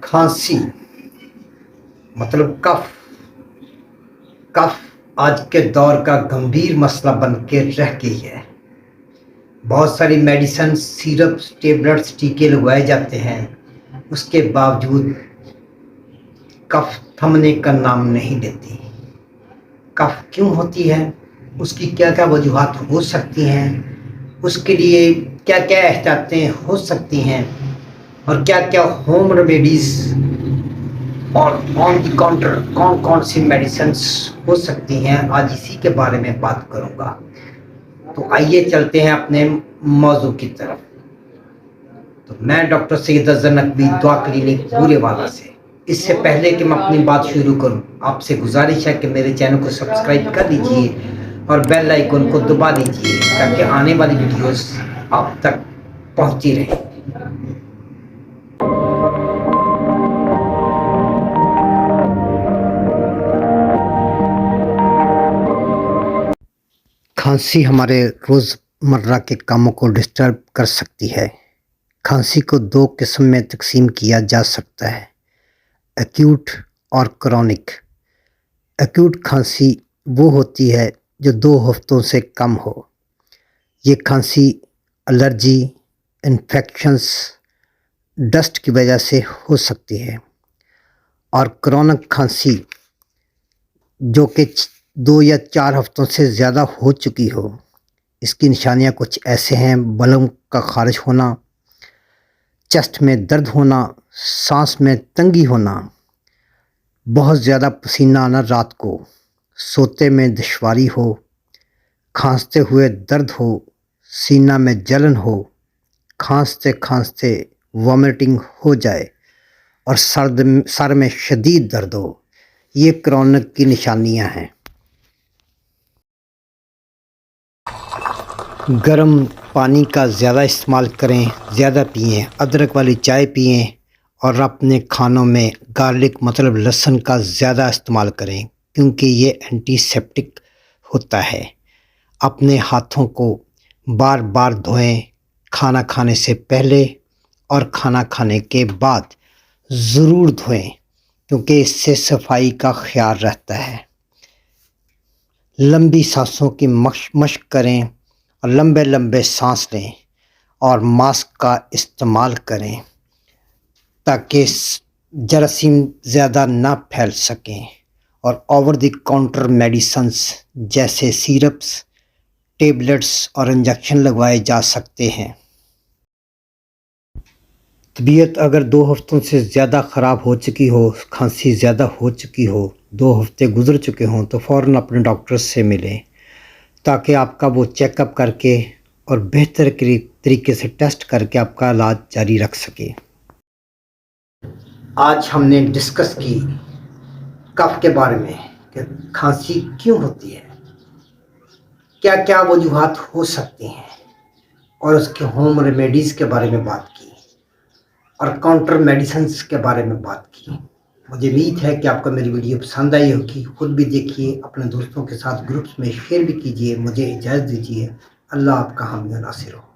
کھانسی مطلب کف آج کے دور کا گمبھیر مسئلہ بن کے رہ گئی ہے۔ بہت ساری میڈیسن، سیرپس، ٹیبلٹس، ٹیکے لگوائے جاتے ہیں، اس کے باوجود کف تھمنے کا نام نہیں لیتی۔ کف کیوں ہوتی ہے؟ اس کی کیا کیا وجوہات ہو سکتی ہیں؟ اس کے لیے کیا کیا احتیاطیں ہو سکتی ہیں؟ اور کیا کیا ہوم ریمیڈیز اور آن دی کاؤنٹر کون کون سی میڈیسنس ہو سکتی ہیں، آج اسی کے بارے میں بات کروں گا۔ تو آئیے چلتے ہیں اپنے موضوع کی طرف۔ تو میں ڈاکٹر سید اظہر نقوی، دعا کلینک پورے والا سے۔ اس سے پہلے کہ میں اپنی بات شروع کروں، آپ سے گزارش ہے کہ میرے چینل کو سبسکرائب کر لیجئے اور بیل آئیکن کو دبا دیجئے تاکہ آنے والی ویڈیوز آپ تک پہنچتی رہیں۔ کھانسی ہمارے روزمرہ کے کاموں کو ڈسٹرب کر سکتی ہے۔ کھانسی کو دو قسم میں تقسیم کیا جا سکتا ہے: ایکیوٹ اور کرونک۔ ایکیوٹ کھانسی وہ ہوتی ہے جو 2 ہفتوں سے کم ہو۔ یہ کھانسی الرجی، انفیکشنز، ڈسٹ کی وجہ سے ہو سکتی ہے۔ اور کرونک کھانسی جو کہ 2 یا 4 ہفتوں سے زیادہ ہو چکی ہو۔ اس کی نشانیاں کچھ ایسے ہیں: بلغم کا خارج ہونا، چیسٹ میں درد ہونا، سانس میں تنگی ہونا، بہت زیادہ پسینہ آنا رات کو، سوتے میں دشواری ہو، کھانستے ہوئے درد ہو، سینہ میں جلن ہو، کھانستے کھانستے وامٹنگ ہو جائے اور سر میں شدید درد ہو۔ یہ کرونک کی نشانیاں ہیں۔ گرم پانی کا زیادہ استعمال کریں، زیادہ پئیں، ادرک والی چائے پئیں اور اپنے کھانوں میں گارلک مطلب لہسن کا زیادہ استعمال کریں کیونکہ یہ اینٹی سیپٹک ہوتا ہے۔ اپنے ہاتھوں کو بار بار دھوئیں، کھانا کھانے سے پہلے اور کھانا کھانے کے بعد ضرور دھوئیں کیونکہ اس سے صفائی کا خیال رہتا ہے۔ لمبی سانسوں کی مشق کریں اور لمبے لمبے سانس لیں اور ماسک کا استعمال کریں تاکہ جراثیم زیادہ نہ پھیل سکیں۔ اور اوور دی کاؤنٹر میڈیسنز جیسے سیرپس، ٹیبلٹس اور انجیکشن لگوائے جا سکتے ہیں۔ طبیعت اگر 2 ہفتوں سے زیادہ خراب ہو چکی ہو، کھانسی زیادہ ہو چکی ہو، 2 ہفتے گزر چکے ہوں تو فوراً اپنے ڈاکٹر سے ملیں تاکہ آپ کا وہ چیک اپ کر کے اور بہتر طریقے سے ٹیسٹ کر کے آپ کا علاج جاری رکھ سکے۔ آج ہم نے ڈسکس کی کف کے بارے میں کہ کھانسی کیوں ہوتی ہے، کیا کیا وجوہات ہو سکتی ہیں، اور اس کے ہوم ریمیڈیز کے بارے میں بات کی اور کاؤنٹر میڈیسنز کے بارے میں بات کی۔ مجھے امید ہے کہ آپ کو میری ویڈیو پسند آئی ہوگی۔ خود بھی دیکھیے، اپنے دوستوں کے ساتھ گروپس میں شیئر بھی کیجیے۔ مجھے اجازت دیجیے۔ اللہ آپ کا حامی و ناصر ہو۔